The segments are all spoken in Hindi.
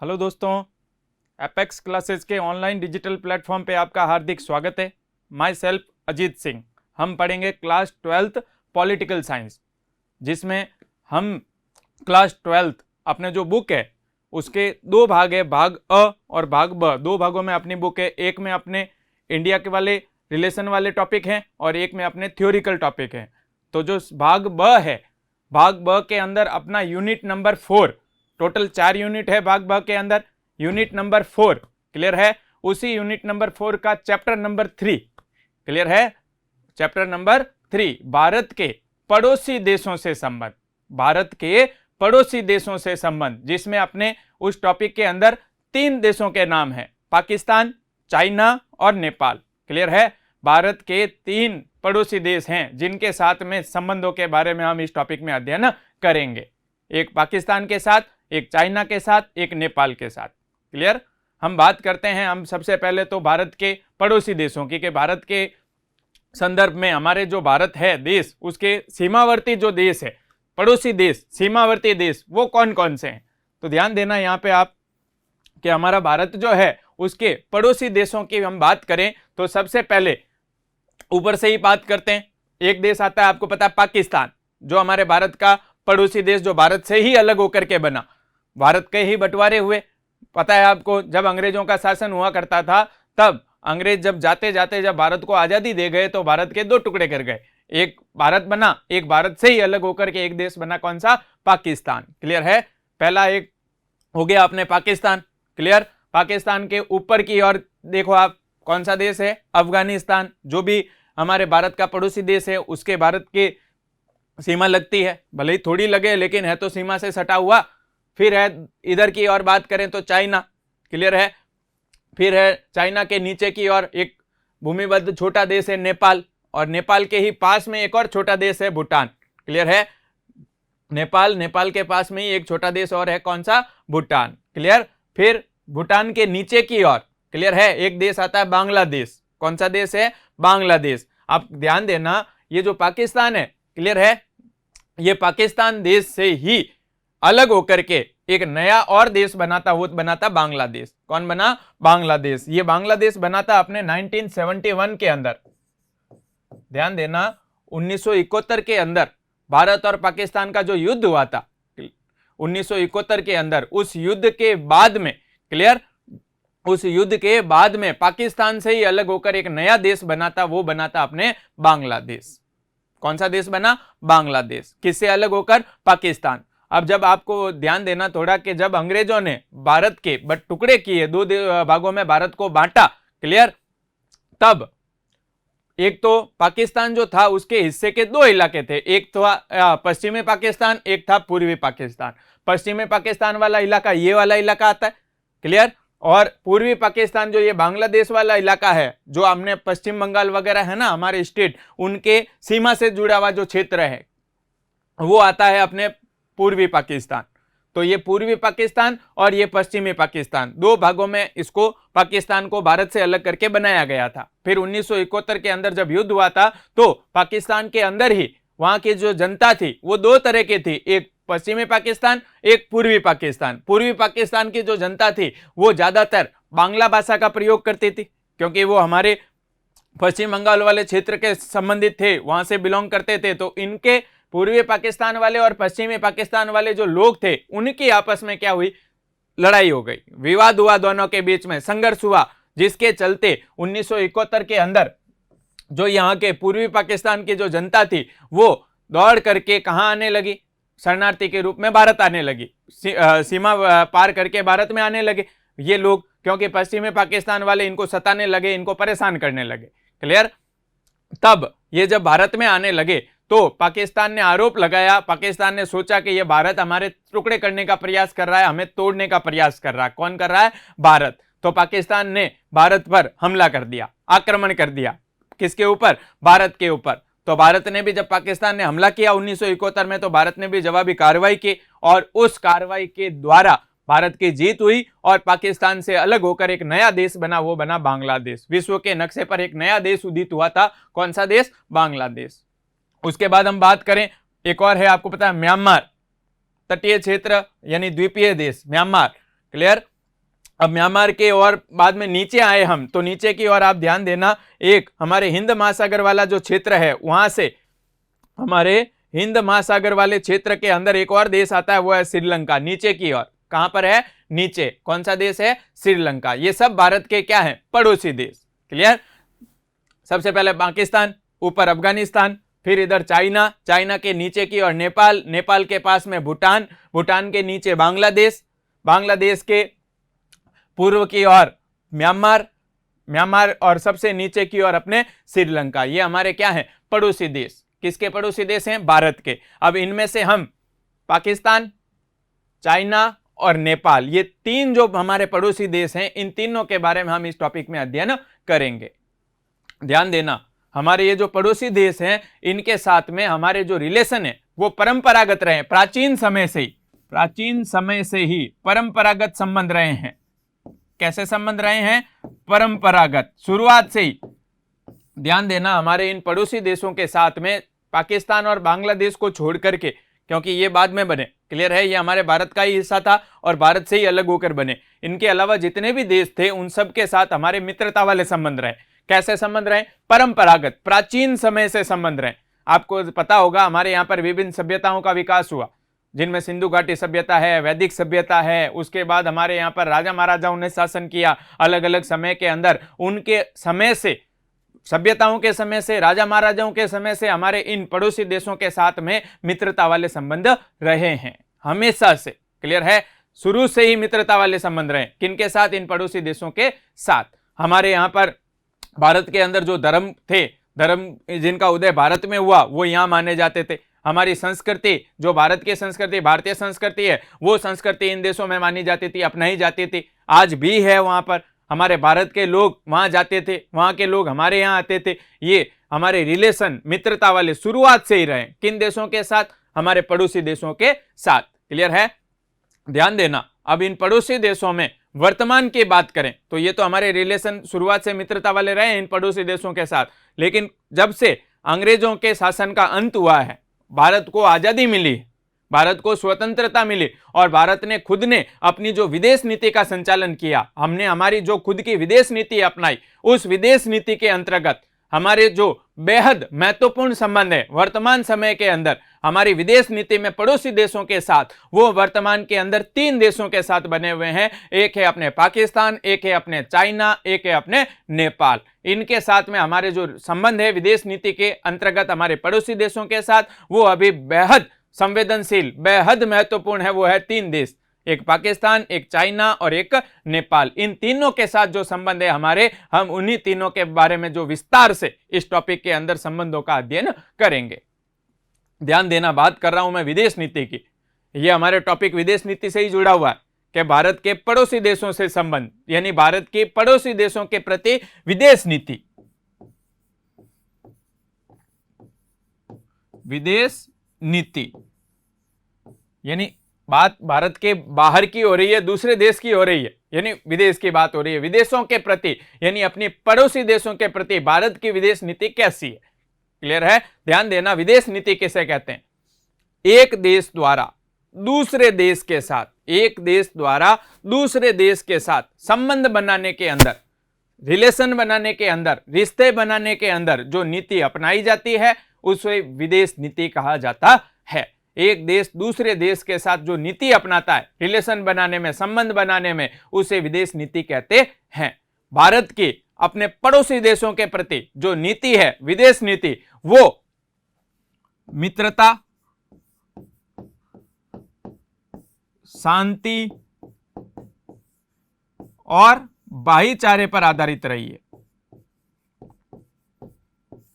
हेलो दोस्तों, एपेक्स क्लासेस के ऑनलाइन डिजिटल प्लेटफॉर्म पे आपका हार्दिक स्वागत है। My self Ajit Singh. हम पढ़ेंगे क्लास 12th पॉलिटिकल साइंस, जिसमें हम क्लास 12th अपने जो बुक है उसके दो भाग है, भाग अ और भाग ब। दो भागों में अपनी बुक है। एक में अपने इंडिया के वाले रिलेशन वाले टॉपिक हैं और एक में अपने थ्योरिकल टॉपिक हैं। तो जो भाग ब है, भाग ब के अंदर अपना यूनिट नंबर 4, टोटल 4 यूनिट है भाग ब के अंदर। यूनिट नंबर 4 क्लियर है। उसी यूनिट नंबर 4 का चैप्टर नंबर 3 क्लियर है। चैप्टर नंबर 3 भारत के पड़ोसी देशों से संबंध, भारत के पड़ोसी देशों से संबंध, जिसमें अपने उस टॉपिक के अंदर 3 देशों के नाम है, पाकिस्तान, चाइना और नेपाल। क्लियर है। भारत के 3 पड़ोसी देश हैं जिनके साथ में संबंधों के बारे में हम इस टॉपिक में अध्ययन करेंगे। एक पाकिस्तान के साथ, एक चाइना के साथ, एक नेपाल के साथ। क्लियर। हम बात करते हैं, हम सबसे पहले तो भारत के पड़ोसी देशों की, कि भारत के संदर्भ में हमारे जो भारत है देश, उसके सीमावर्ती जो देश है, पड़ोसी देश, सीमावर्ती देश, वो कौन कौन से हैं। तो ध्यान देना यहाँ पे आप कि हमारा भारत जो है उसके पड़ोसी देशों की हम बात करें तो सबसे पहले ऊपर से ही बात करते हैं। एक देश आता है, आपको पता है, पाकिस्तान, जो हमारे भारत का पड़ोसी देश, जो भारत से ही अलग होकर के बना। भारत के ही बंटवारे हुए, पता है आपको, जब अंग्रेजों का शासन हुआ करता था, तब अंग्रेज जब जाते जाते जब भारत को आजादी दे गए तो भारत के 2 टुकड़े कर गए। एक भारत बना, एक भारत से ही अलग होकर के एक देश बना, कौन सा, पाकिस्तान। क्लियर है। पहला एक हो गया अपने पाकिस्तान। क्लियर। पाकिस्तान के ऊपर की ओर देखो आप, कौन सा देश है, अफगानिस्तान, जो भी हमारे भारत का पड़ोसी देश है, उसके भारत की सीमा लगती है, भले ही थोड़ी लगे लेकिन है तो सीमा से सटा हुआ। फिर है इधर की ओर बात करें तो चाइना। क्लियर है। फिर है चाइना के नीचे की ओर एक भूमिबद्ध छोटा देश है नेपाल, और नेपाल के ही पास में एक और छोटा देश है भूटान। क्लियर है। नेपाल, नेपाल के पास में ही एक छोटा देश और है, कौन सा, भूटान। क्लियर। फिर भूटान के नीचे की ओर, क्लियर है, एक देश आता है बांग्लादेश। कौन सा देश है, बांग्लादेश। आप ध्यान देना, ये जो पाकिस्तान है, क्लियर है, ये पाकिस्तान देश से ही अलग होकर के एक नया और देश बनाता, वो बनाता बांग्लादेश। कौन बना, बांग्लादेश। ये बांग्लादेश बनाता अपने 1971 के अंदर। ध्यान देना, 1971 के अंदर भारत और पाकिस्तान का जो युद्ध हुआ था 1971 के अंदर, उस युद्ध के बाद में, क्लियर, उस युद्ध के बाद में पाकिस्तान से ही अलग होकर एक नया देश बनाता, वो बनाता अपने बांग्लादेश। कौन सा देश बना, बांग्लादेश। किससे अलग होकर, पाकिस्तान। अब जब आपको ध्यान देना थोड़ा कि जब अंग्रेजों ने भारत के टुकड़े किए, 2 भागों में भारत को बांटा, क्लियर, तब एक तो पाकिस्तान जो था उसके हिस्से के 2 इलाके थे, एक था पश्चिमी पाकिस्तान, एक था पूर्वी पाकिस्तान। पश्चिमी पाकिस्तान वाला इलाका ये वाला इलाका आता है। क्लियर। और पूर्वी पाकिस्तान जो ये बांग्लादेश वाला इलाका है, जो हमने पश्चिम बंगाल वगैरह है ना हमारे स्टेट, उनके सीमा से जुड़ा हुआ जो क्षेत्र है वो आता है अपने पूर्वी पाकिस्तान। तो ये पूर्वी पाकिस्तान और ये पश्चिमी पाकिस्तान, 2 भागों में इसको, पाकिस्तान को भारत से अलग करके बनाया गया था। फिर 1971 के अंदर जब युद्ध हुआ था तो पाकिस्तान के अंदर ही वहां की जो जनता थी वो 2 तरह की थी, एक पश्चिमी पाकिस्तान, एक पूर्वी पाकिस्तान। पूर्वी पाकिस्तान की जो जनता थी वो ज्यादातर बांग्ला भाषा का प्रयोग करती थी, क्योंकि वो हमारे पश्चिम बंगाल वाले क्षेत्र के संबंधित थे, वहां से बिलोंग करते थे। तो इनके पूर्वी पाकिस्तान वाले और पश्चिमी पाकिस्तान वाले जो लोग थे, उनकी आपस में क्या हुई, लड़ाई हो गई, विवाद हुआ, दोनों के बीच में संघर्ष हुआ, जिसके चलते 1971 के अंदर जो यहाँ के पूर्वी पाकिस्तान की जो जनता थी वो दौड़ करके कहाँ आने लगी, शरणार्थी के रूप में भारत आने लगी, सीमा पार करके भारत में आने लगे ये लोग, क्योंकि पश्चिमी पाकिस्तान वाले इनको सताने लगे, इनको परेशान करने लगे। क्लियर। तब ये जब भारत में आने लगे तो पाकिस्तान ने आरोप लगाया, पाकिस्तान ने सोचा कि ये भारत हमारे टुकड़े करने का प्रयास कर रहा है, हमें तोड़ने का प्रयास कर रहा है। कौन कर रहा है, भारत। तो पाकिस्तान ने भारत पर हमला कर दिया, आक्रमण कर दिया। किसके ऊपर, भारत के ऊपर। तो भारत ने भी, जब पाकिस्तान ने हमला किया 1971 में, तो भारत ने भी जवाबी कार्रवाई की, और उस कार्रवाई के द्वारा भारत की जीत हुई और पाकिस्तान से अलग होकर एक नया देश बना, वो बना बांग्लादेश। विश्व के नक्शे पर एक नया देश उदित हुआ था, कौन सा देश, बांग्लादेश। उसके बाद हम बात करें, एक और है, आपको पता है, म्यांमार, तटीय क्षेत्र यानी द्वीपीय देश म्यांमार। क्लियर। अब म्यांमार के और बाद में नीचे आए हम, तो नीचे की ओर आप ध्यान देना, एक हमारे हिंद महासागर वाला जो क्षेत्र है वहां से हमारे हिंद महासागर वाले क्षेत्र के अंदर एक और देश आता है, वो है श्रीलंका। नीचे की ओर कहां पर है? नीचे। कौन सा देश है? श्रीलंका। ये सब भारत के क्या है? पड़ोसी देश। क्लियर? सबसे पहले पाकिस्तान, ऊपर अफगानिस्तान, फिर इधर चाइना, चाइना के नीचे की ओर नेपाल, नेपाल के पास में भूटान, भूटान के नीचे बांग्लादेश, बांग्लादेश के पूर्व की ओर म्यांमार, म्यांमार और सबसे नीचे की ओर अपने श्रीलंका। ये हमारे क्या है? पड़ोसी देश। किसके पड़ोसी देश हैं? भारत के। अब इनमें से हम पाकिस्तान, चाइना और नेपाल, ये तीन जो हमारे पड़ोसी देश हैं, इन तीनों के बारे में हम इस टॉपिक में अध्ययन करेंगे। ध्यान देना, हमारे ये जो पड़ोसी देश हैं, इनके साथ में हमारे जो रिलेशन है वो परंपरागत रहे, प्राचीन समय से ही, प्राचीन समय से ही परंपरागत संबंध रहे हैं। कैसे संबंध रहे हैं? परंपरागत, शुरुआत से ही। ध्यान देना, हमारे इन पड़ोसी देशों के साथ में पाकिस्तान और बांग्लादेश को छोड़ करके, क्योंकि ये बाद में बने, क्लियर है, ये हमारे भारत का ही हिस्सा था और भारत से ही अलग होकर बने। इनके अलावा जितने भी देश थे उन सब के साथ हमारे मित्रता वाले संबंध रहे। कैसे संबंध रहे? परंपरागत, प्राचीन समय से संबंध रहे। आपको पता होगा हमारे यहाँ पर विभिन्न सभ्यताओं का विकास हुआ, जिनमें सिंधु घाटी सभ्यता है, वैदिक सभ्यता है, उसके बाद हमारे यहाँ पर राजा महाराजाओं ने शासन किया अलग अलग समय के अंदर। उनके समय से, सभ्यताओं के समय से, राजा महाराजाओं के समय से हमारे इन पड़ोसी देशों के साथ में मित्रता वाले संबंध रहे हैं, हमेशा से। क्लियर है? शुरू से ही मित्रता वाले संबंध रहे। किनके साथ? इन पड़ोसी देशों के साथ। हमारे यहाँ पर भारत के अंदर जो धर्म थे, धर्म जिनका उदय भारत में हुआ, वो यहाँ माने जाते थे। हमारी संस्कृति, जो भारत की संस्कृति, भारतीय संस्कृति है, वो संस्कृति इन देशों में मानी जाती थी, अपनाई जाती थी, आज भी है। वहां पर हमारे भारत के लोग वहां जाते थे, वहां के लोग हमारे यहाँ आते थे। ये हमारे रिलेशन मित्रता वाले शुरुआत से ही रहे। किन देशों के साथ? हमारे पड़ोसी देशों के साथ। क्लियर है? ध्यान देना, अब इन पड़ोसी देशों में वर्तमान की बात करें तो ये तो हमारे रिलेशन शुरुआत से मित्रता वाले रहे इन पड़ोसी देशों के साथ, लेकिन जब से अंग्रेजों के शासन का अंत हुआ है, भारत को आजादी मिली, भारत को स्वतंत्रता मिली और भारत ने खुद ने अपनी जो विदेश नीति का संचालन किया, हमने हमारी जो खुद की विदेश नीति अपनाई, उस विदेश नीति के अंतर्गत हमारे जो बेहद महत्वपूर्ण संबंध है वर्तमान समय के अंदर हमारी विदेश नीति में पड़ोसी देशों के साथ, वो वर्तमान के अंदर तीन देशों के साथ बने हुए हैं। एक है अपने पाकिस्तान, एक है अपने चाइना, एक है अपने नेपाल। इनके साथ में हमारे जो संबंध है विदेश नीति के अंतर्गत हमारे पड़ोसी देशों के साथ, वो अभी बेहद संवेदनशील, बेहद महत्वपूर्ण है। वो है तीन देश, एक पाकिस्तान, एक चाइना और एक नेपाल। इन तीनों के साथ जो संबंध है हमारे, हम उन्हीं तीनों के बारे में जो विस्तार से इस टॉपिक के अंदर संबंधों का अध्ययन करेंगे। ध्यान देना, बात कर रहा हूं मैं विदेश नीति की। ये हमारे टॉपिक विदेश नीति से ही जुड़ा हुआ है कि भारत के पड़ोसी देशों से संबंध, यानी भारत के पड़ोसी देशों के प्रति विदेश नीति। विदेश नीति यानी बात भारत के बाहर की हो रही है, दूसरे देश की हो रही है, यानी विदेश की बात हो रही है। विदेशों के प्रति यानी अपनी पड़ोसी देशों के प्रति भारत की विदेश नीति कैसी है? क्लियर है? ध्यान देना, विदेश नीति किसे कहते हैं? एक देश द्वारा दूसरे देश के साथ, एक देश द्वारा दूसरे देश के साथ संबंध बनाने के अंदर, रिलेशन बनाने के अंदर, रिश्ते बनाने के अंदर जो नीति अपनाई जाती है उसे विदेश नीति कहा जाता है। एक देश दूसरे देश के साथ जो नीति अपनाता है रिलेशन बनाने में, संबंध बनाने में, उसे विदेश नीति कहते हैं। भारत की अपने पड़ोसी देशों के प्रति जो नीति है विदेश नीति, वो मित्रता, शांति और भाईचारे पर आधारित रही है।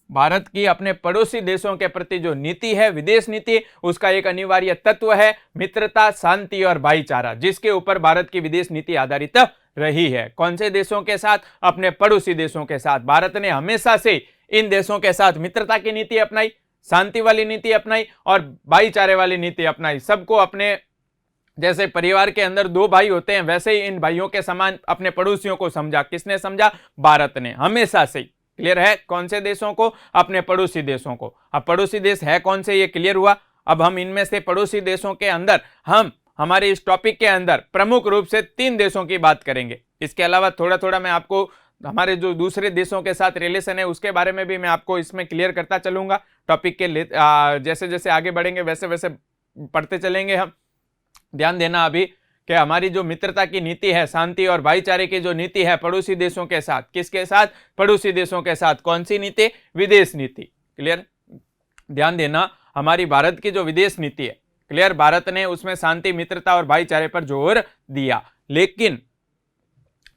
भारत की अपने पड़ोसी देशों के प्रति जो नीति है विदेश नीति, उसका एक अनिवार्य तत्व है मित्रता, शांति और भाईचारा, जिसके ऊपर भारत की विदेश नीति आधारित रही है। कौन से देशों के साथ? अपने पड़ोसी देशों के साथ। भारत ने हमेशा से इन देशों के साथ मित्रता की नीति अपनाई, शांति वाली नीति अपनाई और भाईचारे वाली नीति अपनाई। सबको अपने, जैसे परिवार के अंदर दो भाई होते हैं, वैसे ही इन भाइयों के समान अपने पड़ोसियों को समझा। किसने समझा? भारत ने, हमेशा से। क्लियर है? कौन से देशों को? अपने पड़ोसी देशों को। अब पड़ोसी देश है कौन से, ये क्लियर हुआ। अब हम इनमें से पड़ोसी देशों के अंदर हम हमारे इस टॉपिक के अंदर प्रमुख रूप से 3 देशों की बात करेंगे। इसके अलावा थोड़ा थोड़ा मैं आपको हमारे जो दूसरे देशों के साथ रिलेशन है उसके बारे में भी मैं आपको इसमें क्लियर करता चलूंगा। टॉपिक के जैसे जैसे आगे बढ़ेंगे वैसे वैसे पढ़ते चलेंगे हम। ध्यान देना अभी कि हमारी जो मित्रता की नीति है, शांति और भाईचारे की जो नीति है पड़ोसी देशों के साथ, किसके साथ? पड़ोसी देशों के साथ। कौन सी नीति? विदेश नीति। क्लियर? ध्यान देना, हमारी भारत की जो विदेश नीति है, क्लियर, भारत ने उसमें शांति, मित्रता और भाईचारे पर जोर दिया। लेकिन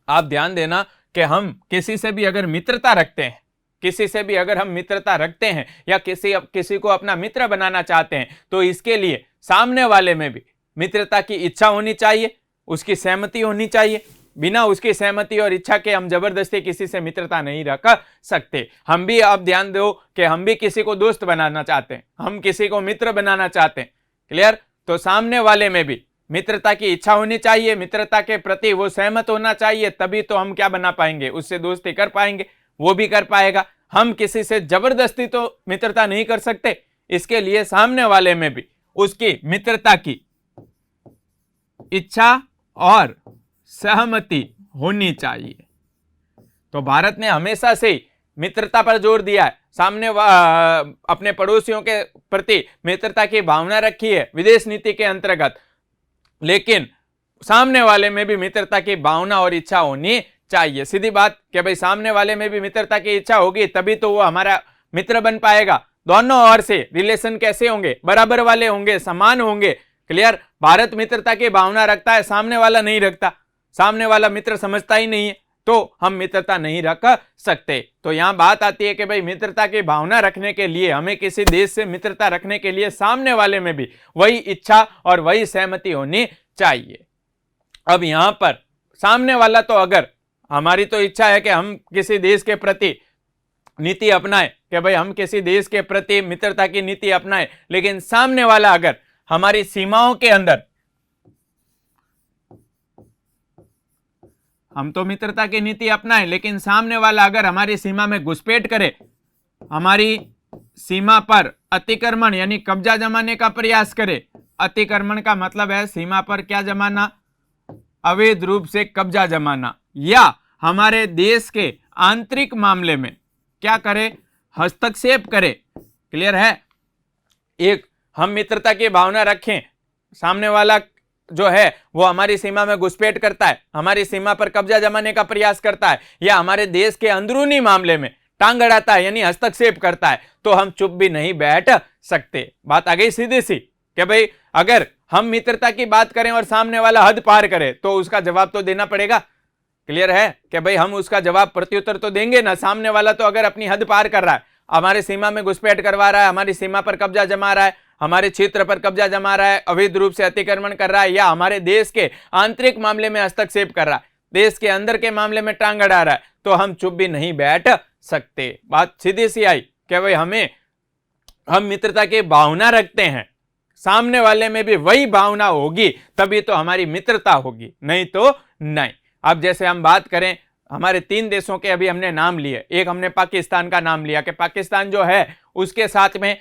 आप ध्यान देना कि हम किसी से भी अगर मित्रता रखते हैं, किसी से भी अगर हम मित्रता रखते हैं या किसी को अपना मित्र बनाना चाहते हैं तो इसके लिए सामने वाले में भी मित्रता की इच्छा होनी चाहिए, उसकी सहमति होनी चाहिए। बिना उसकी सहमति और इच्छा के हम जबरदस्ती किसी से मित्रता नहीं रख सकते। हम भी, आप ध्यान दो कि हम भी किसी को दोस्त बनाना चाहते हैं, हम किसी को मित्र बनाना चाहते हैं। क्लियर? तो सामने वाले में भी मित्रता की इच्छा होनी चाहिए, मित्रता के प्रति वो सहमत होना चाहिए, तभी तो हम क्या बना पाएंगे, उससे दोस्ती कर पाएंगे, वो भी कर पाएगा। हम किसी से जबरदस्ती तो मित्रता नहीं कर सकते, इसके लिए सामने वाले में भी उसकी मित्रता की इच्छा और सहमति होनी चाहिए। तो भारत ने हमेशा से मित्रता पर जोर दिया है, सामने अपने पड़ोसियों के प्रति मित्रता की भावना रखी है विदेश नीति के अंतर्गत, लेकिन सामने वाले में भी मित्रता की भावना और इच्छा होनी चाहिए। सीधी बात कि भाई सामने वाले में भी मित्रता की इच्छा होगी तभी तो वो हमारा मित्र बन पाएगा। दोनों ओर से रिलेशन कैसे होंगे? बराबर वाले होंगे, समान होंगे। क्लियर? भारत मित्रता की भावना रखता है, सामने वाला नहीं रखता, सामने वाला मित्र समझता ही नहीं है, तो हम मित्रता नहीं रख सकते। तो यहां बात आती है कि भाई मित्रता की भावना रखने के लिए, हमें किसी देश से मित्रता रखने के लिए सामने वाले में भी वही इच्छा और वही सहमति होनी चाहिए। अब यहां पर सामने वाला, तो अगर हमारी तो इच्छा है कि हम किसी देश के प्रति नीति अपनाएं, कि भाई हम किसी देश के प्रति मित्रता की नीति अपनाएं, लेकिन सामने वाला अगर हमारी सीमाओं के अंदर, हम तो मित्रता की नीति अपनाएं लेकिन सामने वाला अगर हमारी सीमा में घुसपैठ करे, हमारी सीमा पर अतिक्रमण यानी कब्जा जमाने का प्रयास करे। अतिक्रमण का मतलब है सीमा पर क्या जमाना? अवैध रूप से कब्जा जमाना, या हमारे देश के आंतरिक मामले में क्या करे? हस्तक्षेप करे। क्लियर है? एक हम मित्रता की भावना रखें, सामने वाला जो है वो हमारी सीमा में घुसपैठ करता है, हमारी सीमा पर कब्जा जमाने का प्रयास करता है, या हमारे देश के अंदरूनी मामले में टांग अड़ाता है यानी हस्तक्षेप करता है, तो हम चुप भी नहीं बैठ सकते। बात आ गई सीधी सी कि भाई अगर हम मित्रता की बात करें और सामने वाला हद पार करे तो उसका जवाब तो देना पड़ेगा। क्लियर है कि भाई हम उसका जवाब प्रत्युत्तर तो देंगे ना। सामने वाला तो अगर अपनी हद पार कर रहा है, हमारी सीमा में घुसपैठ करवा रहा है, हमारी सीमा पर कब्जा जमा रहा है, हमारे क्षेत्र पर कब्जा जमा रहा है, अवैध रूप से अतिक्रमण कर रहा है, या हमारे देश के आंतरिक मामले में हस्तक्षेप कर रहा है, देश के अंदर के मामले में टांग अड़ा रहा है, तो हम चुप भी नहीं बैठ सकते। बात सीधी सी आई कि भाई हम मित्रता की भावना रखते हैं, सामने वाले में भी वही भावना होगी तभी तो हमारी मित्रता होगी, नहीं तो नहीं। अब जैसे हम बात करें, हमारे 3 देशों के अभी हमने नाम लिए, एक हमने पाकिस्तान का नाम लिया कि पाकिस्तान जो है उसके साथ में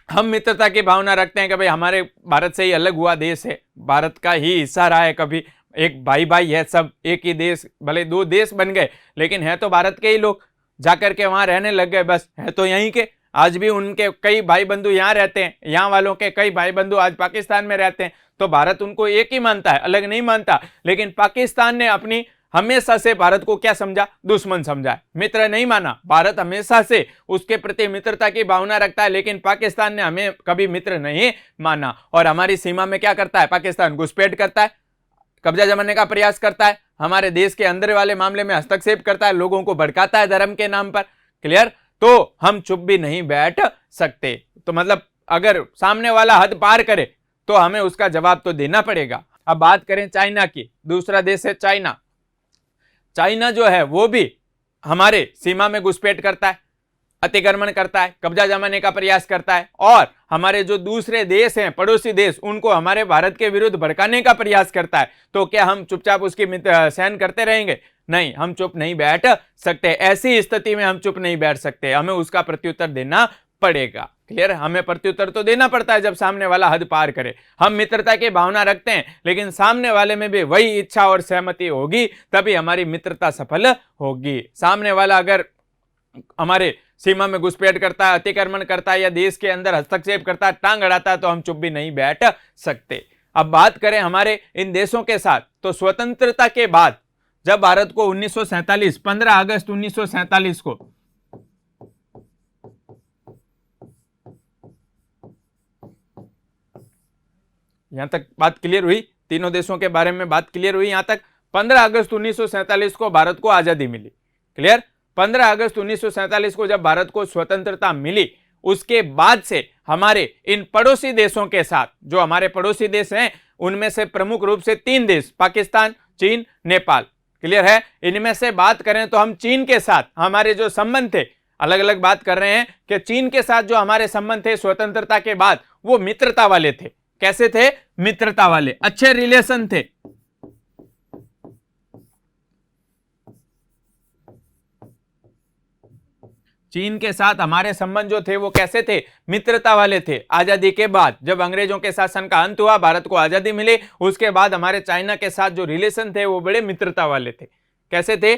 हम मित्रता की भावना रखते हैं कि भाई हमारे भारत से ही अलग हुआ देश है, भारत का ही हिस्सा रहा है, कभी एक भाई भाई है, सब एक ही देश, भले 2 देश बन गए लेकिन है तो भारत के ही लोग, जाकर के वहां रहने लग गए, बस है तो यहीं के। आज भी उनके कई भाई बंधु यहाँ रहते हैं, यहाँ वालों के कई भाई बंधु आज पाकिस्तान में रहते हैं, तो भारत उनको एक ही मानता है, अलग नहीं मानता। लेकिन पाकिस्तान ने अपनी हमेशा से भारत को क्या समझा? दुश्मन समझा, मित्र नहीं माना। भारत हमेशा से उसके प्रति मित्रता की भावना रखता है, लेकिन पाकिस्तान ने हमें कभी मित्र नहीं माना। और हमारी सीमा में क्या करता है पाकिस्तान? घुसपैठ करता है, कब्जा जमाने का प्रयास करता है, हमारे देश के अंदर वाले मामले में हस्तक्षेप करता है, लोगों को भड़काता है धर्म के नाम पर। क्लियर? तो हम चुप भी नहीं बैठ सकते। तो मतलब अगर सामने वाला हद पार करे तो हमें उसका जवाब तो देना पड़ेगा। अब बात करें चाइना की, दूसरा देश है चाइना। चाइना जो है वो भी हमारे सीमा में घुसपैठ करता है, अतिक्रमण करता है, कब्जा जमाने का प्रयास करता है, और हमारे जो दूसरे देश हैं, पड़ोसी देश, उनको हमारे भारत के विरुद्ध भड़काने का प्रयास करता है। तो क्या हम चुपचाप उसकी सहन करते रहेंगे? नहीं, हम चुप नहीं बैठ सकते। ऐसी स्थिति में हम चुप नहीं बैठ सकते, हमें उसका प्रत्युत्तर देना पड़ेगा। क्लियर? हमें प्रत्युत्तर तो देना पड़ता है जब सामने वाला हद पार करे। हम मित्रता की भावना रखते हैं, लेकिन सामने वाले में भी वही इच्छा और सहमति होगी, तभी हमारी मित्रता सफल होगी। सामने वाला अगर हमारे सीमा में घुसपैठ करता है, अतिक्रमण करता है या देश के अंदर हस्तक्षेप करता है, टांग अड़ाता है, तो हम चुप भी नहीं बैठ सकते। अब बात करें हमारे इन देशों के साथ, तो स्वतंत्रता के बाद जब भारत को 1947 15 अगस्त 1947 को यहां तक बात क्लियर हुई, तीनों देशों के बारे में बात क्लियर हुई। यहां तक 15 अगस्त 1947 को भारत को आजादी मिली। क्लियर? 15 अगस्त 1947 को जब भारत को स्वतंत्रता मिली, उसके बाद से हमारे इन पड़ोसी देशों के साथ, जो हमारे पड़ोसी देश हैं, उनमें से प्रमुख रूप से 3 देश, पाकिस्तान, चीन, नेपाल। क्लियर है? इनमें से बात करें तो हम चीन के साथ हमारे जो संबंध थे, अलग अलग बात कर रहे हैं कि चीन के साथ जो हमारे संबंध थे स्वतंत्रता के बाद, वो मित्रता वाले थे। कैसे थे? मित्रता वाले, अच्छे रिलेशन थे। चीन के साथ हमारे संबंध जो थे वो कैसे थे? मित्रता वाले थे। आजादी के बाद जब अंग्रेजों के शासन का अंत हुआ, भारत को आजादी मिली, उसके बाद हमारे चाइना के साथ जो रिलेशन थे वो बड़े मित्रता वाले थे। कैसे थे?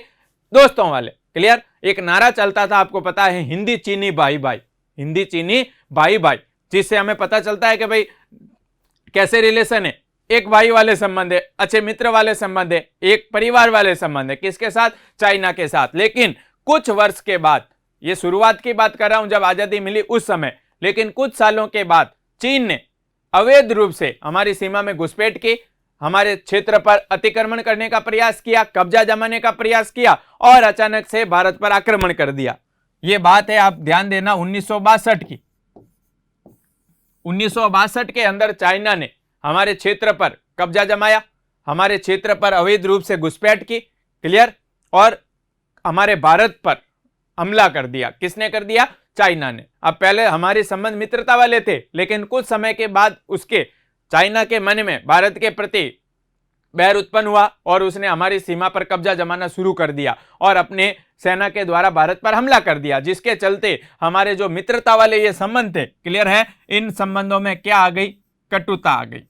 दोस्तों वाले। क्लियर? एक नारा चलता था, आपको पता है, हिंदी चीनी भाई भाई, हिंदी चीनी भाई भाई, जिससे हमें पता चलता है कि भाई कैसे रिलेशन है, एक भाई वाले संबंध है, अच्छे मित्र वाले संबंध है, एक परिवार वाले संबंध है। किसके साथ? चाइना के साथ। लेकिन कुछ वर्ष के बाद, ये शुरुआत की बात कर रहा हूं जब आजादी मिली उस समय, लेकिन कुछ सालों के बाद चीन ने अवैध रूप से हमारी सीमा में घुसपैठ की, हमारे क्षेत्र पर अतिक्रमण करने का प्रयास किया, कब्जा जमाने का प्रयास किया और अचानक से भारत पर आक्रमण कर दिया। यह बात है, आप ध्यान देना, 1962 की। 1962 के अंदर चाइना ने हमारे क्षेत्र पर कब्जा जमाया, हमारे क्षेत्र पर अवैध रूप से घुसपैठ की। क्लियर? और हमारे भारत पर हमला कर दिया। किसने कर दिया? चाइना ने। अब पहले हमारे संबंध मित्रता वाले थे, लेकिन कुछ समय के बाद उसके चाइना के मन में भारत के प्रति बैर उत्पन्न हुआ और उसने हमारी सीमा पर कब्जा जमाना शुरू कर दिया और अपने सेना के द्वारा भारत पर हमला कर दिया, जिसके चलते हमारे जो मित्रता वाले ये संबंध थे, क्लियर है, इन संबंधों में क्या आ गई? कटुता आ गई।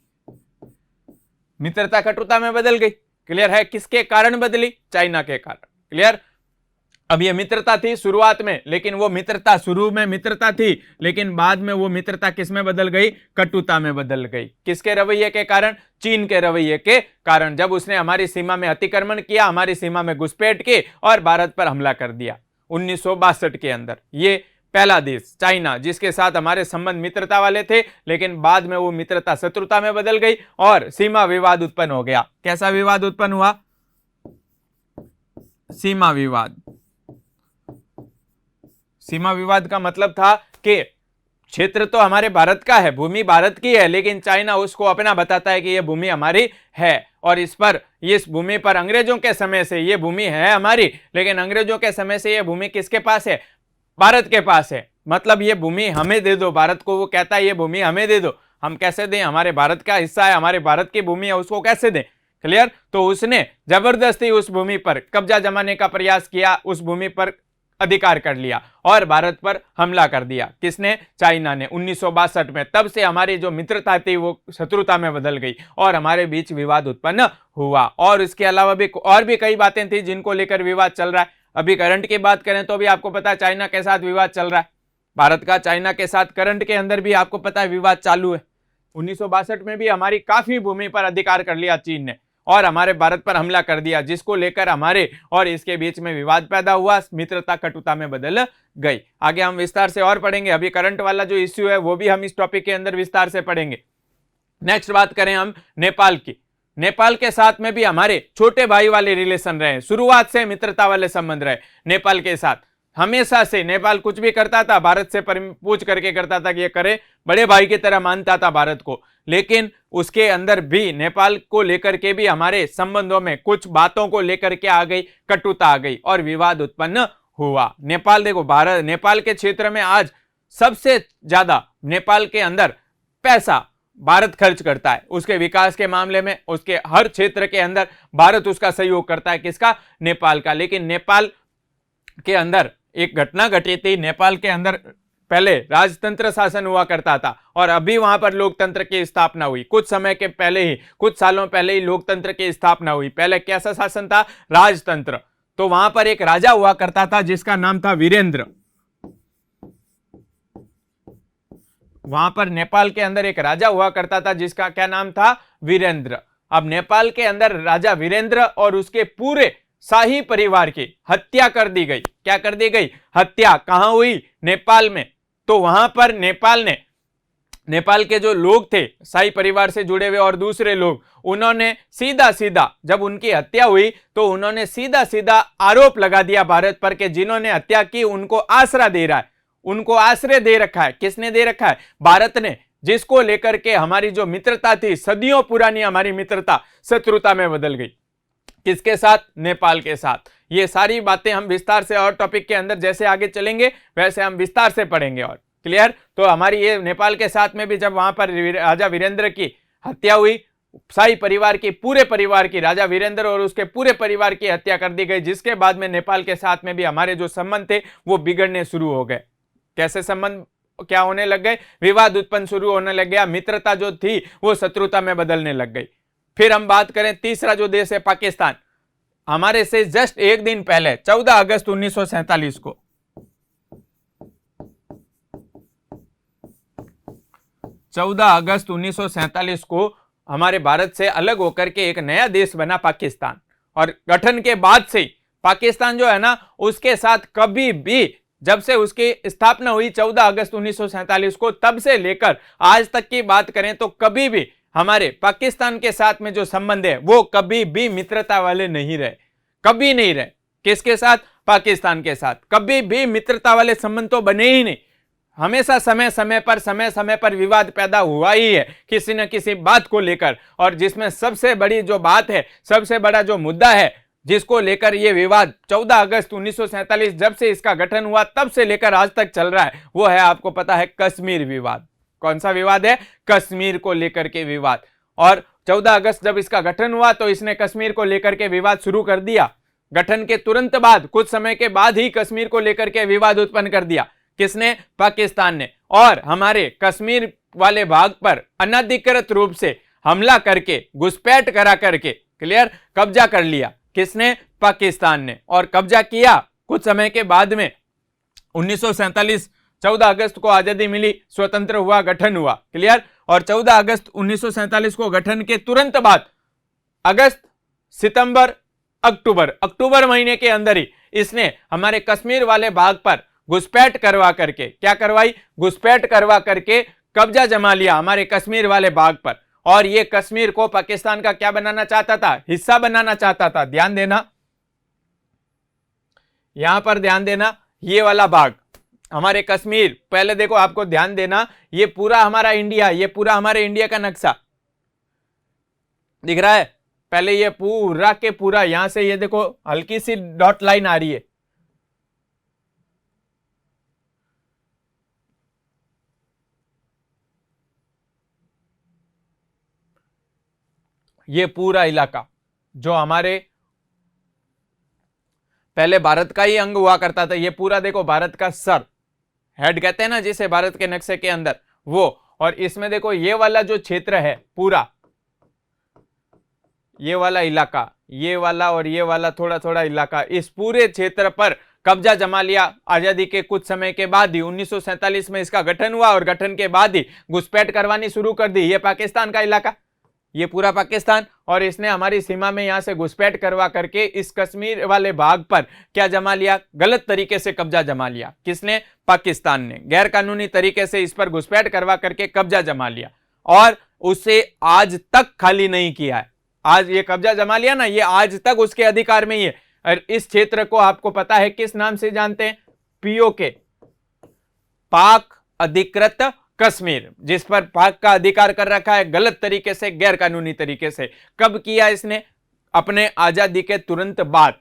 मित्रता कटुता में बदल गई। क्लियर है? किसके कारण बदली? चाइना के कारण। क्लियर? अब ये मित्रता थी शुरुआत में, लेकिन वो मित्रता शुरू में मित्रता थी, लेकिन बाद में वो मित्रता किस में बदल गई? कटुता में बदल गई। किसके रवैये के कारण? चीन के रवैये के कारण। जब उसने हमारी सीमा में अतिक्रमण किया, हमारी सीमा में घुसपैठ की और भारत पर हमला कर दिया 1962 के अंदर। ये पहला देश चाइना, जिसके साथ हमारे संबंध मित्रता वाले थे, लेकिन बाद में वो मित्रता शत्रुता में बदल गई और सीमा विवाद उत्पन्न हो गया। कैसा विवाद उत्पन्न हुआ? सीमा विवाद। सीमा विवाद का मतलब था कि क्षेत्र तो हमारे भारत का है, भूमि भारत की है, लेकिन चाइना उसको अपना बताता है कि यह भूमि हमारी है और इस भूमि पर अंग्रेजों के समय से ये भूमि है हमारी, लेकिन अंग्रेजों के समय से ये भूमि किसके पास है? भारत के पास है। मतलब ये भूमि हमें दे दो, भारत को वो कहता है ये भूमि हमें दे दो। हम कैसे दें? हमारे भारत का हिस्सा है, हमारे भारत की भूमि है, उसको कैसे दें? क्लियर? तो उसने जबरदस्ती उस भूमि पर कब्जा जमाने का प्रयास किया, उस भूमि पर अधिकार कर लिया और भारत पर हमला कर दिया। किसने? चाइना ने, 1962 में। तब से हमारी जो मित्रता थी वो शत्रुता में बदल गई और हमारे बीच विवाद उत्पन्न हुआ। और इसके अलावा भी और भी कई बातें थी जिनको लेकर विवाद चल रहा है। अभी करंट की बात करें तो भी आपको पता है चाइना के साथ विवाद चल रहा है। भारत का चाइना के साथ करंट के अंदर भी आपको पता है विवाद चालू है। 1962 में भी हमारी काफी भूमि पर अधिकार कर लिया चीन ने और हमारे भारत पर हमला कर दिया, जिसको लेकर हमारे और इसके बीच में विवाद पैदा हुआ, मित्रता कटुता में बदल गई। आगे हम विस्तार से और पढ़ेंगे। अभी करंट वाला जो इश्यू है वो भी हम इस टॉपिक के अंदर विस्तार से पढ़ेंगे। नेक्स्ट बात करें हम नेपाल की। नेपाल के साथ में भी हमारे छोटे भाई वाले रिलेशन रहे, शुरुआत से मित्रता वाले संबंध रहे। नेपाल के साथ हमेशा से नेपाल कुछ भी करता था भारत से पूछ करके करता था कि ये करे, बड़े भाई की तरह मानता था भारत को। लेकिन उसके अंदर भी नेपाल को लेकर के भी हमारे संबंधों में कुछ बातों को लेकर के आ गई, कटुता आ गई और विवाद उत्पन्न हुआ। नेपाल देखो, भारत नेपाल के क्षेत्र में आज सबसे ज्यादा नेपाल के अंदर पैसा भारत खर्च करता है उसके विकास के मामले में। उसके हर क्षेत्र के अंदर भारत उसका सहयोग करता है। किसका? नेपाल का। लेकिन नेपाल के अंदर एक घटना घटी थी। नेपाल के अंदर पहले राजतंत्र शासन हुआ करता था और अभी वहां पर लोकतंत्र की स्थापना हुई। कुछ समय के पहले ही, कुछ सालों पहले ही लोकतंत्र की स्थापना हुई। पहले कैसा शासन था? राजतंत्र। तो वहां पर एक राजा हुआ करता था जिसका नाम था वीरेंद्र। वहां पर नेपाल के अंदर एक राजा हुआ करता था जिसका क्या नाम था? वीरेंद्र। अब नेपाल के अंदर राजा वीरेंद्र और उसके पूरे शाही परिवार की हत्या कर दी गई। क्या कर दी गई? हत्या। कहां हुई? नेपाल में। तो वहां पर नेपाल के जो लोग थे शाही परिवार से जुड़े हुए और दूसरे लोग, उन्होंने सीधा सीधा, जब उनकी हत्या हुई तो उन्होंने सीधा सीधा आरोप लगा दिया भारत पर कि जिन्होंने हत्या की उनको आसरा दे रहा है, उनको आश्रय दे रखा है। किसने दे रखा है? भारत ने, जिसको लेकर के हमारी जो मित्रता थी, सदियों पुरानी हमारी मित्रता, शत्रुता में बदल गई। किसके साथ? नेपाल के साथ। ये सारी बातें हम विस्तार से और टॉपिक के अंदर जैसे आगे चलेंगे वैसे हम विस्तार से पढ़ेंगे। और क्लियर? तो हमारी ये नेपाल के साथ में भी जब वहां पर राजा वीरेंद्र की हत्या हुई, शाही परिवार की, पूरे परिवार की, राजा वीरेंद्र और उसके पूरे परिवार की हत्या कर दी गई, जिसके बाद में नेपाल के साथ में भी हमारे जो संबंध थे वो बिगड़ने शुरू हो गए। कैसे संबंध क्या होने लग गए? विवाद उत्पन्न शुरू होने लग गया। मित्रता जो थी वो शत्रुता में बदलने लग गई। फिर हम बात करें तीसरा जो देश है पाकिस्तान। हमारे से जस्ट एक दिन पहले 14 अगस्त 1947 को 14 अगस्त 1947 को हमारे भारत से अलग होकर के एक नया देश बना पाकिस्तान। और गठन के बाद से पाकिस्तान जो है ना, उसके साथ कभी भी, जब से उसकी स्थापना हुई 14 अगस्त 1947 को, तब से लेकर आज तक की बात करें तो कभी भी हमारे पाकिस्तान के साथ में जो संबंध है वो कभी भी मित्रता वाले नहीं रहे, कभी नहीं रहे। किसके साथ? पाकिस्तान के साथ। कभी भी मित्रता वाले संबंध तो बने ही नहीं। हमेशा समय समय पर विवाद पैदा हुआ ही है किसी न किसी बात को लेकर। और जिसमें सबसे बड़ी जो बात है, सबसे बड़ा जो मुद्दा है जिसको लेकर ये विवाद 14 अगस्त 1947 जब से इसका गठन हुआ तब से लेकर आज तक चल रहा है, वो है, आपको पता है, कश्मीर विवाद। कौन सा विवाद है? कश्मीर को लेकर के विवाद। और 14 अगस्त जब इसका गठन हुआ तो इसने कश्मीर को लेकर के विवाद शुरू कर दिया। गठन के तुरंत बाद, कुछ समय के बाद ही कश्मीर को लेकर के विवाद उत्पन्न कर दिया। किसने? पाकिस्तान ने। और हमारे कश्मीर वाले भाग पर अनधिकृत रूप से हमला करके, घुसपैठ करा करके, क्लियर, कब्जा कर लिया। किसने? पाकिस्तान ने। और कब्जा किया कुछ समय के बाद में 1947 14 अगस्त को आजादी मिली, स्वतंत्र हुआ, गठन हुआ, क्लियर। और 14 अगस्त 1947 को गठन के तुरंत बाद अगस्त, सितंबर, अक्टूबर महीने के अंदर ही इसने हमारे कश्मीर वाले भाग पर घुसपैठ करवा करके, क्या करवाई? घुसपैठ करवा करके कब्जा जमा लिया हमारे कश्मीर वाले भाग पर। और ये कश्मीर को पाकिस्तान का क्या बनाना चाहता था? हिस्सा बनाना चाहता था। ध्यान देना, यहां पर ध्यान देना, ये वाला भाग हमारे कश्मीर, पहले देखो, आपको ध्यान देना, ये पूरा हमारा इंडिया, ये पूरा हमारे इंडिया का नक्शा दिख रहा है। पहले ये पूरा के पूरा, यहां से ये देखो हल्की सी डॉट लाइन आ रही है, ये पूरा इलाका जो हमारे पहले भारत का ही अंग हुआ करता था, ये पूरा देखो भारत का सर, हेड कहते हैं ना जिसे भारत के नक्शे के अंदर, वो। और इसमें देखो ये वाला जो क्षेत्र है पूरा, ये वाला इलाका, ये वाला और ये वाला थोड़ा थोड़ा इलाका, इस पूरे क्षेत्र पर कब्जा जमा लिया आजादी के कुछ समय के बाद ही। 1947 में इसका गठन हुआ और गठन के बाद ही घुसपैठ करवानी शुरू कर दी। ये पाकिस्तान का इलाका, ये पूरा पाकिस्तान, और इसने हमारी सीमा में यहां से घुसपैठ करवा करके इस कश्मीर वाले भाग पर क्या जमा लिया? गलत तरीके से कब्जा जमा लिया। किसने? पाकिस्तान ने। गैर कानूनी तरीके से इस पर घुसपैठ करवा करके कब्जा जमा लिया और उसे आज तक खाली नहीं किया है। आज ये कब्जा जमा लिया ना, ये आज तक उसके अधिकार में ही है। और इस क्षेत्र को आपको पता है किस नाम से जानते हैं? पीओके, पाक अधिकृत कश्मीर, जिस पर पाक का अधिकार कर रखा है गलत तरीके से, गैर कानूनी तरीके से। कब किया इसने? अपने आजादी के तुरंत बाद,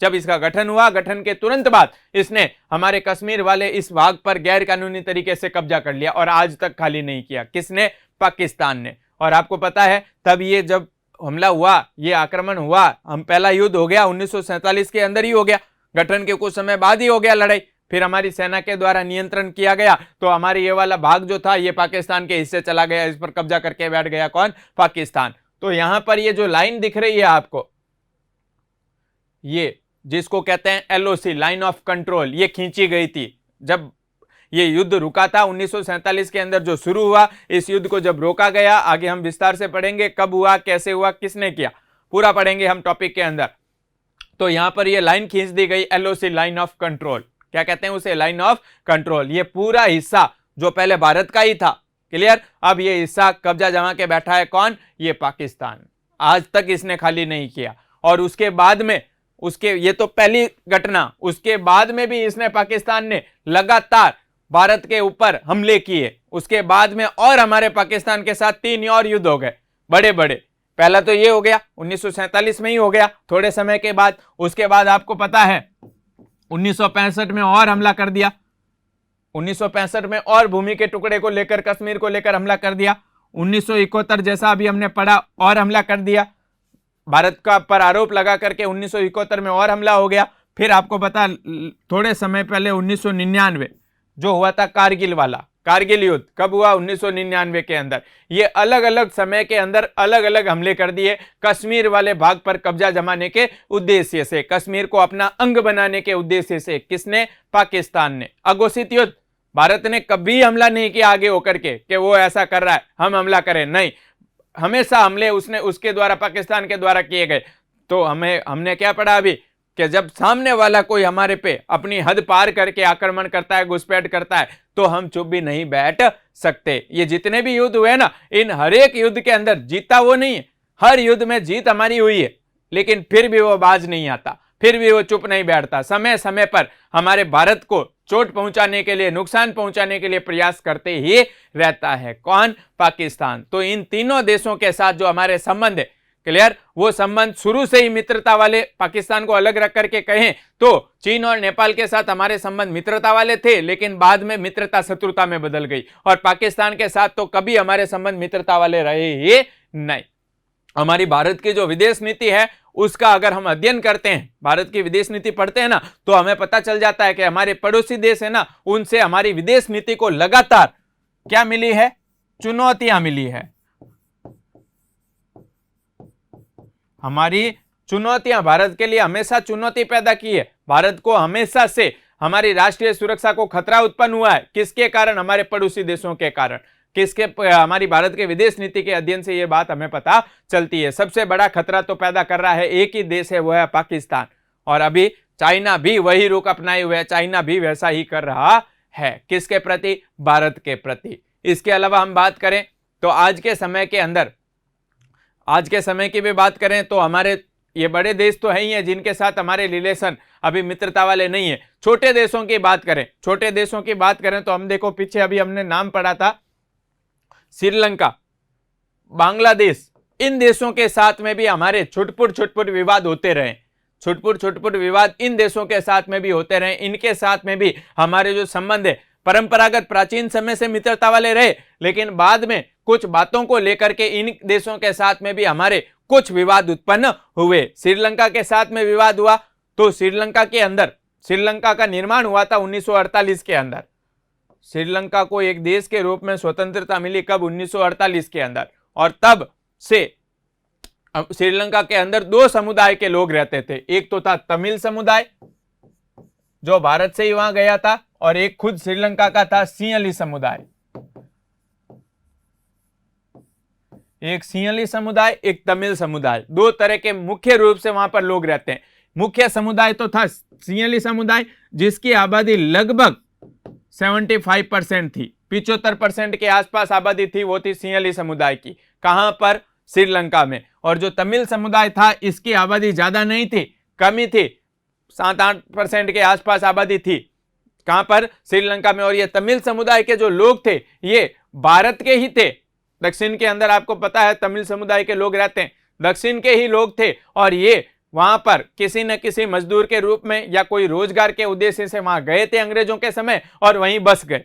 जब इसका गठन हुआ, गठन के तुरंत बाद इसने हमारे कश्मीर वाले इस भाग पर गैर कानूनी तरीके से कब्जा कर लिया और आज तक खाली नहीं किया। किसने? पाकिस्तान ने। और आपको पता है तब ये जब हमला हुआ, ये आक्रमण हुआ, हम पहला युद्ध हो गया 1947 के अंदर ही हो गया, गठन के कुछ समय बाद ही हो गया लड़ाई, फिर हमारी सेना के द्वारा नियंत्रण किया गया, तो हमारे ये वाला भाग जो था ये पाकिस्तान के हिस्से चला गया, इस पर कब्जा करके बैठ गया कौन? पाकिस्तान। तो यहां पर ये जो लाइन दिख रही है आपको, ये जिसको कहते हैं एलओसी, लाइन ऑफ कंट्रोल, ये खींची गई थी जब ये युद्ध रुका था 1947 के अंदर जो शुरू हुआ। इस युद्ध को जब रोका गया, आगे हम विस्तार से पढ़ेंगे, कब हुआ, कैसे हुआ, किसने किया, पूरा पढ़ेंगे हम टॉपिक के अंदर। तो यहां पर ये लाइन खींच दी गई, एलओसी, लाइन ऑफ कंट्रोल। क्या कहते हैं उसे? Line of control. ये पूरा हिस्सा जो पहले भारत का ही था, क्लियर, अब ये हिस्सा कब्जा जमा के बैठा है कौन? ये पाकिस्तान। आज तक इसने खाली नहीं किया। और उसके बाद में ये तो पहली घटना, उसके बाद में भी इसने, पाकिस्तान ने लगातार भारत के ऊपर हमले किए। उसके बाद में और हमारे पाकिस्तान के साथ 3 और युद्ध हो गए बड़े बड़े। पहला तो ये हो गया 1947 में ही हो गया, थोड़े समय के बाद। उसके बाद आपको पता है 1965 में और हमला कर दिया, 1965 में और भूमि के टुकड़े को लेकर, कश्मीर को लेकर हमला कर दिया। 1971 जैसा अभी हमने पढ़ा, और हमला कर दिया, भारत का पर आरोप लगा करके 1971 में और हमला हो गया। फिर आपको पता, थोड़े समय पहले 1999 जो हुआ था कारगिल वाला, कारगिल युद्ध कब हुआ? 1999 के अंदर। ये अलग अलग समय के अंदर अलग अलग हमले कर दिए कश्मीर वाले भाग पर कब्जा जमाने के उद्देश्य से, कश्मीर को अपना अंग बनाने के उद्देश्य से। किसने? पाकिस्तान ने। अघोषित युद्ध, भारत ने कभी हमला नहीं किया आगे होकर के कि वो ऐसा कर रहा है हम हमला करें, नहीं, हमेशा हमले उसके द्वारा, पाकिस्तान के द्वारा किए गए। तो हमने क्या पढ़ा अभी, कि जब सामने वाला कोई हमारे पे अपनी हद पार करके आक्रमण करता है, घुसपैठ करता है, तो हम चुप भी नहीं बैठ सकते। ये जितने भी युद्ध हुए ना, इन हर एक युद्ध के अंदर जीता वो नहीं है, हर युद्ध में जीत हमारी हुई है, लेकिन फिर भी वो बाज नहीं आता, फिर भी वो चुप नहीं बैठता। समय समय पर हमारे भारत को चोट पहुंचाने के लिए, नुकसान पहुंचाने के लिए प्रयास करते ही रहता है। कौन? पाकिस्तान। तो इन तीनों देशों के साथ जो हमारे संबंध है, क्लियर, वो संबंध शुरू से ही मित्रता वाले, पाकिस्तान को अलग रख करके कहें तो चीन और नेपाल के साथ हमारे संबंध मित्रता वाले थे, लेकिन बाद में मित्रता शत्रुता में बदल गई। और पाकिस्तान के साथ तो कभी हमारे संबंध मित्रता वाले रहे ही नहीं। हमारी भारत की जो विदेश नीति है, उसका अगर हम अध्ययन करते हैं, भारत की विदेश नीति पढ़ते हैं ना, तो हमें पता चल जाता है कि हमारे पड़ोसी देश है ना, उनसे हमारी विदेश नीति को लगातार क्या मिली है? चुनौतियां मिली है। हमारी चुनौतियां भारत के लिए हमेशा चुनौती पैदा की है। भारत को हमेशा से हमारी राष्ट्रीय सुरक्षा को खतरा उत्पन्न हुआ है। किसके कारण? हमारे पड़ोसी देशों के कारण। किसके? हमारी भारत के विदेश नीति के अध्ययन से यह बात हमें पता चलती है। सबसे बड़ा खतरा तो पैदा कर रहा है एक ही देश है, वो है पाकिस्तान। और अभी चाइना भी वही रुख अपनाए हुए है, चाइना भी वैसा ही कर रहा है। किसके प्रति? भारत के प्रति। इसके अलावा हम बात करें तो आज के समय के अंदर, आज के समय की भी बात करें तो हमारे ये बड़े देश तो है ही है जिनके साथ हमारे रिलेशन अभी मित्रता वाले नहीं है। छोटे देशों की बात करें, छोटे देशों की बात करें तो हम देखो, पीछे अभी हमने नाम पढ़ा था श्रीलंका, बांग्लादेश, इन देशों के साथ में भी हमारे छुटपुट विवाद होते रहे। छुटपुट विवाद इन देशों के साथ में भी होते रहे। इनके साथ में भी हमारे जो संबंध है परंपरागत प्राचीन समय से मित्रता वाले रहे, लेकिन बाद में कुछ बातों को लेकर के इन देशों के साथ में भी हमारे कुछ विवाद उत्पन्न हुए। श्रीलंका के साथ में विवाद हुआ, तो श्रीलंका के अंदर, श्रीलंका का निर्माण हुआ था 1948 के अंदर। श्रीलंका को एक देश के रूप में स्वतंत्रता मिली कब? 1948 के अंदर। और तब से श्रीलंका के अंदर 2 समुदाय के लोग रहते थे। एक तो था तमिल समुदाय जो भारत से ही वहां गया था, और एक खुद श्रीलंका का था सिंहली समुदाय। एक सिंहली समुदाय, एक तमिल समुदाय, 2 तरह के मुख्य रूप से वहां पर लोग रहते हैं। मुख्य समुदाय तो था सिंहली समुदाय, जिसकी आबादी लगभग 75% थी, 75% के आसपास आबादी थी, वो थी सिंहली समुदाय की। कहां पर? श्रीलंका में। और जो तमिल समुदाय था, इसकी आबादी ज्यादा नहीं थी, कमी थी, 7-8% के आसपास आबादी थी। कहां पर? श्रीलंका में। और ये तमिल समुदाय के जो लोग थे, ये भारत के ही थे। दक्षिण के अंदर आपको पता है तमिल समुदाय के लोग रहते हैं, दक्षिण के ही लोग थे। और ये वहां पर किसी न किसी मजदूर के रूप में या कोई रोजगार के उद्देश्य से वहां गए थे अंग्रेजों के समय, और वहीं बस गए।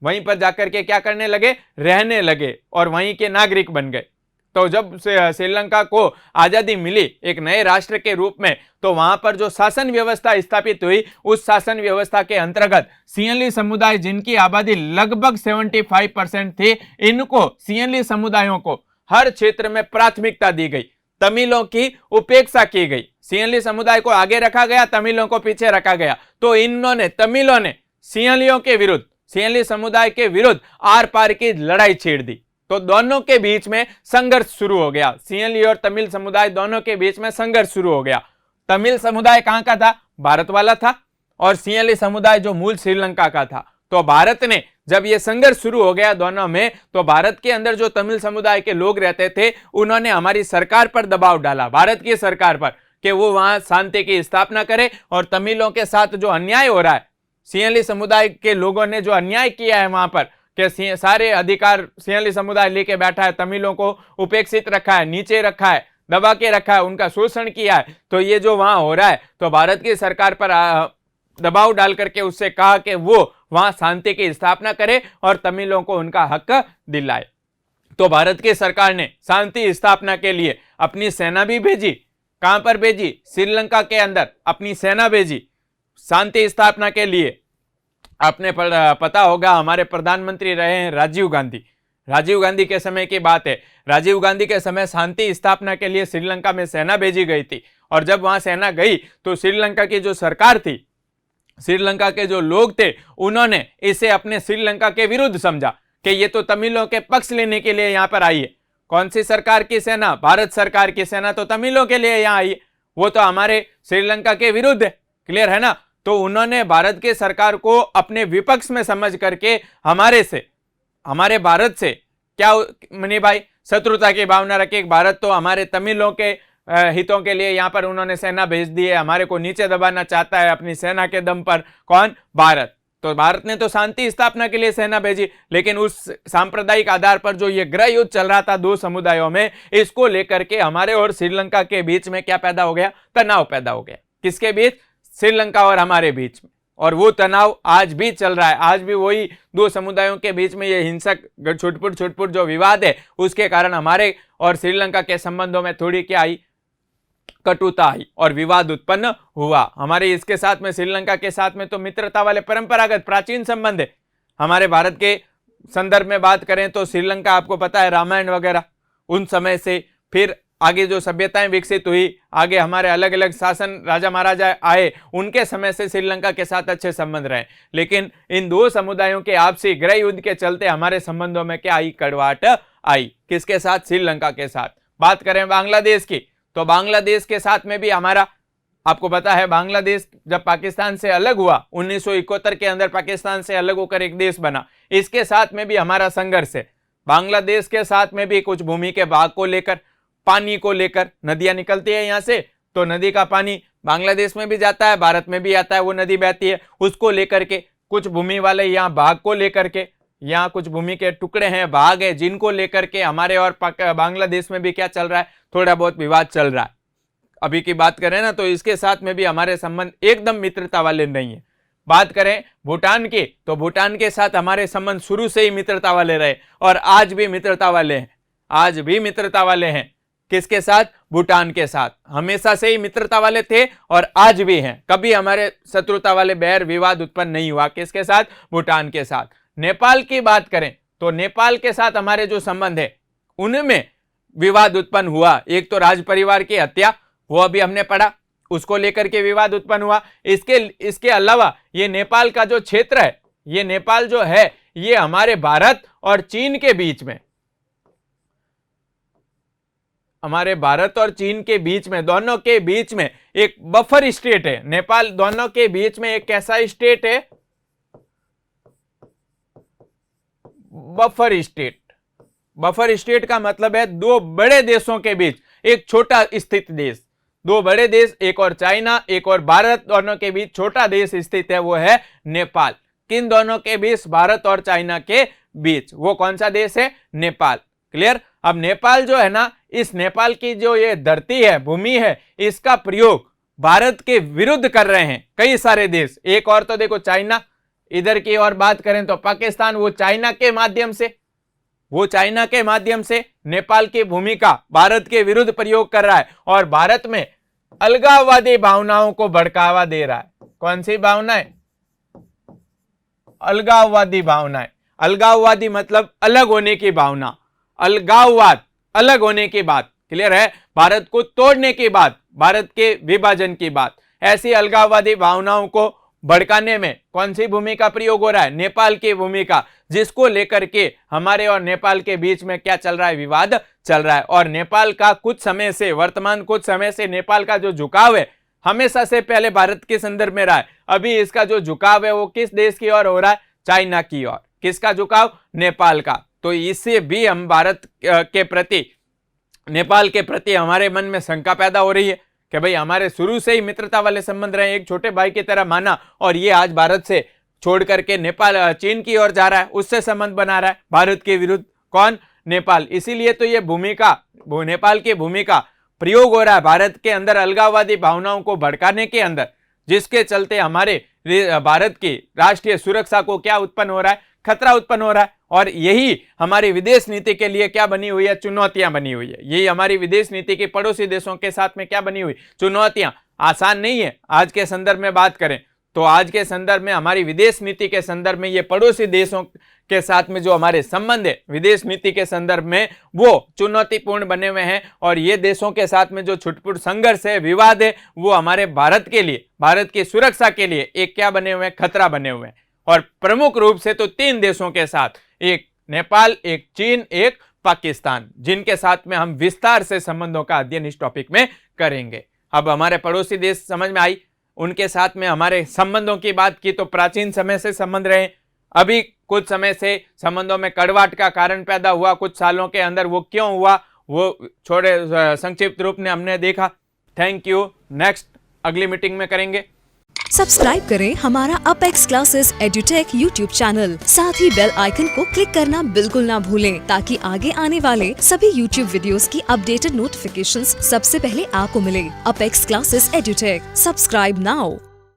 वहीं पर जाकर के क्या करने लगे? रहने लगे, और वहीं के नागरिक बन गए। तो जब श्रीलंका को आजादी मिली एक नए राष्ट्र के रूप में, तो वहां पर जो शासन व्यवस्था स्थापित हुई, उस शासन व्यवस्था के अंतर्गत सिंहली समुदाय, जिनकी आबादी लगभग 75% थी, इनको सिंहली समुदायों को हर क्षेत्र में प्राथमिकता दी गई, तमिलों की उपेक्षा की गई। सिंहली समुदाय को आगे रखा गया, तमिलों को पीछे रखा गया। तो तमिलों ने सिंहलियों के विरुद्ध, सिंहली समुदाय के विरुद्ध आर पार की लड़ाई छेड़ दी। तो दोनों के बीच में संघर्ष शुरू हो गया, सिंहली और तमिल समुदाय दोनों के बीच में संघर्ष शुरू हो गया। तमिल समुदाय कहां का था? भारत वाला था, और सिंहली समुदाय जो मूल श्रीलंका का था। तो भारत ने जब ये संघर्ष शुरू हो गया दोनों में, तो भारत के अंदर जो तमिल समुदाय के लोग रहते थे, उन्होंने हमारी सरकार पर दबाव डाला, भारत की सरकार पर, कि वो वहां शांति की स्थापना करे, और तमिलों के साथ जो अन्याय हो रहा है, सिंहली समुदाय के लोगों ने जो अन्याय किया है वहां पर, कि सारे अधिकार सिंहली समुदाय लेके बैठा है, तमिलों को उपेक्षित रखा है, नीचे रखा है, दबा के रखा है, उनका शोषण किया है, तो ये जो वहां हो रहा है, तो भारत की सरकार पर दबाव डाल करके उससे कहा कि वो वहां शांति की स्थापना करे और तमिलों को उनका हक दिलाए। तो भारत की सरकार ने शांति स्थापना के लिए अपनी सेना भी भेजी। कहां पर भेजी? श्रीलंका के अंदर अपनी सेना भेजी शांति स्थापना के लिए। आपने पता होगा, हमारे प्रधानमंत्री रहे हैं राजीव गांधी। राजीव गांधी के समय की बात है, राजीव गांधी के समय शांति स्थापना के लिए श्रीलंका में सेना भेजी गई थी। और जब वहां सेना गई तो श्रीलंका की जो सरकार थी, श्रीलंका के जो लोग थे, उन्होंने इसे अपने श्रीलंका के विरुद्ध समझा कि ये तो तमिलों के पक्ष लेने के लिए यहाँ पर आई है। कौन सी सरकार की सेना? भारत सरकार की सेना तो तमिलों के लिए यहाँ आई है, वो तो हमारे श्रीलंका के विरुद्ध है। क्लियर है ना? तो उन्होंने भारत के सरकार को अपने विपक्ष में समझ करके हमारे भारत से क्या मनी भाई शत्रुता की भावना रखी। भारत तो हमारे तमिलों के हितों के लिए यहाँ पर उन्होंने सेना भेज दी है, हमारे को नीचे दबाना चाहता है अपनी सेना के दम पर। कौन? भारत। तो भारत ने तो शांति स्थापना के लिए सेना भेजी, लेकिन उस सांप्रदायिक आधार पर जो ये गृह युद्ध चल रहा था दो समुदायों में, इसको लेकर के हमारे और श्रीलंका के बीच में क्या पैदा हो गया? तनाव पैदा हो गया। किसके बीच? श्रीलंका और हमारे बीच में। और वो तनाव आज भी चल रहा है। आज भी वही दो समुदायों के बीच में ये हिंसक छुटपुट जो विवाद है, उसके कारण हमारे और श्रीलंका के संबंधों में थोड़ी क्या आई? कटुता आई और विवाद उत्पन्न हुआ। हमारे इसके साथ में, श्रीलंका के साथ में तो मित्रता वाले परंपरागत प्राचीन संबंध है। हमारे भारत के संदर्भ में बात करें तो श्रीलंका, आपको पता है, रामायण वगैरह उन समय से फिर आगे जो सभ्यताएं विकसित हुई, आगे हमारे अलग अलग शासन राजा महाराजा आए, उनके समय से श्रीलंका के साथ अच्छे संबंध रहे। लेकिन इन दो समुदायों के आपसी गृह युद्ध के चलते हमारे संबंधों में क्या आई? कड़वाहट आई। किसके साथ? श्रीलंका के साथ। बात करें बांग्लादेश की, तो बांग्लादेश के साथ में भी हमारा, आपको पता है, बांग्लादेश जब पाकिस्तान से अलग हुआ 1971 के अंदर, पाकिस्तान से अलग होकर एक देश बना, इसके साथ में भी हमारा संघर्ष है। बांग्लादेश के साथ में भी कुछ भूमि के भाग को लेकर, पानी को लेकर, नदियां निकलती है यहाँ से, तो नदी का पानी बांग्लादेश में भी जाता है, भारत में भी आता है, वो नदी बहती है, उसको लेकर के कुछ भूमि वाले यहाँ भाग को लेकर के, यहाँ कुछ भूमि के टुकड़े हैं, भाग है, जिनको लेकर के हमारे और बांग्लादेश में भी क्या चल रहा है? थोड़ा बहुत विवाद चल रहा है। अभी की बात करें ना, तो इसके साथ में भी हमारे संबंध एकदम मित्रता वाले नहीं है। बात करें भूटान की, तो भूटान के साथ हमारे संबंध शुरू से ही मित्रता वाले रहे और आज भी मित्रता वाले हैं। आज भी मित्रता वाले हैं। किसके साथ? भूटान के साथ हमेशा से ही मित्रता वाले थे और आज भी हैं। कभी हमारे शत्रुता वाले बैर विवाद उत्पन्न नहीं हुआ। किसके साथ? भूटान के साथ। नेपाल की बात करें तो नेपाल के साथ हमारे जो संबंध है उनमें विवाद उत्पन्न हुआ। एक तो राज परिवार की हत्या, वो अभी हमने पढ़ा, उसको लेकर के विवाद उत्पन्न हुआ। इसके अलावा ये नेपाल का जो क्षेत्र है, ये नेपाल जो है, ये हमारे भारत और चीन के बीच में, हमारे भारत और चीन के बीच में, दोनों के बीच में एक बफर स्टेट है। नेपाल दोनों के बीच में एक कैसा स्टेट है? Buffer state. बफर स्टेट का मतलब है दो बड़े देशों के बीच एक छोटा स्थित देश। दो बड़े देश, एक और चाइना, एक और भारत, दोनों के बीच छोटा देश स्थित है, वो है नेपाल। किन दोनों के बीच? भारत और चाइना के बीच। वो कौन सा देश है? नेपाल। क्लियर? अब नेपाल जो है ना, इस नेपाल की जो ये धरती है, भूमि है, इसका प्रयोग भारत के विरुद्ध कर रहे हैं कई सारे देश। एक और तो देखो चाइना, इधर की और बात करें तो पाकिस्तान, वो चाइना के माध्यम से वो चाइना के माध्यम से नेपाल की भूमि का भारत के विरुद्ध प्रयोग कर रहा है और भारत में अलगाववादी भावनाओं को भड़कावा दे रहा है। कौन सी भावनाएं? अलगाववादी भावनाएं। अलगाववादी मतलब अलग होने की भावना, अलगाववाद अलग होने की बात, क्लियर है? भारत को तोड़ने की बात, भारत के विभाजन की बात। ऐसी अलगाववादी भावनाओं को भड़काने में कौन सी भूमि का प्रयोग हो रहा है? नेपाल की भूमि का, जिसको लेकर के हमारे और नेपाल के बीच में क्या चल रहा है? विवाद चल रहा है। और नेपाल का कुछ समय से, वर्तमान कुछ समय से नेपाल का जो झुकाव है हमेशा से पहले भारत के संदर्भ में रहा है। अभी इसका जो झुकाव है वो किस देश की ओर हो रहा है? चाइना की ओर। किसका झुकाव? नेपाल का। तो इससे भी हम भारत के प्रति, नेपाल के प्रति हमारे मन में शंका पैदा हो रही है कि भाई हमारे शुरू से ही मित्रता वाले संबंध रहे, एक छोटे भाई की तरह माना, और ये आज भारत से छोड़ करके नेपाल, चीन की ओर जा रहा है, उससे संबंध बना रहा है भारत के विरुद्ध। कौन? नेपाल। इसीलिए तो ये भूमिका, नेपाल की भूमिका प्रयोग हो रहा है भारत के अंदर अलगाववादी भावनाओं को भड़काने के अंदर, जिसके चलते हमारे भारत की राष्ट्रीय सुरक्षा को क्या उत्पन्न हो रहा है? खतरा उत्पन्न हो रहा है। और यही हमारी विदेश नीति के लिए क्या बनी हुई है? चुनौतियां बनी हुई है। यही हमारी विदेश नीति के पड़ोसी देशों के साथ में क्या बनी हुई? चुनौतियां। आसान नहीं है। आज के संदर्भ में बात करें तो आज के संदर्भ में हमारी विदेश नीति के संदर्भ में ये पड़ोसी देशों के साथ में जो हमारे संबंध है विदेश नीति के संदर्भ में, वो चुनौतीपूर्ण बने हुए हैं। और ये देशों के साथ में जो छुटपुट संघर्ष है, विवाद है, वो हमारे भारत के लिए, भारत की सुरक्षा के लिए एक क्या बने हुए हैं? खतरा बने हुए हैं। और प्रमुख रूप से तो 3 देशों के साथ, एक नेपाल, एक चीन, एक पाकिस्तान, जिनके साथ में हम विस्तार से संबंधों का अध्ययन इस टॉपिक में करेंगे। अब हमारे पड़ोसी देश समझ में आई, उनके साथ में हमारे संबंधों की बात की तो प्राचीन समय से संबंध रहे। अभी कुछ समय से संबंधों में कड़वाहट का कारण पैदा हुआ कुछ सालों के अंदर। वो क्यों हुआ, वो छोटे संक्षिप्त रूप में हमने देखा। Thank you. नेक्स्ट अगली मीटिंग में करेंगे। सब्सक्राइब करें हमारा apex classes edutech YouTube channel, साथ ही बेल आइकन को क्लिक करना बिल्कुल ना भूलें, ताकि आगे आने वाले सभी यूट्यूब वीडियोस की अपडेटेड नोटिफिकेशंस सबसे पहले आपको मिले। Apex classes edutech, subscribe now.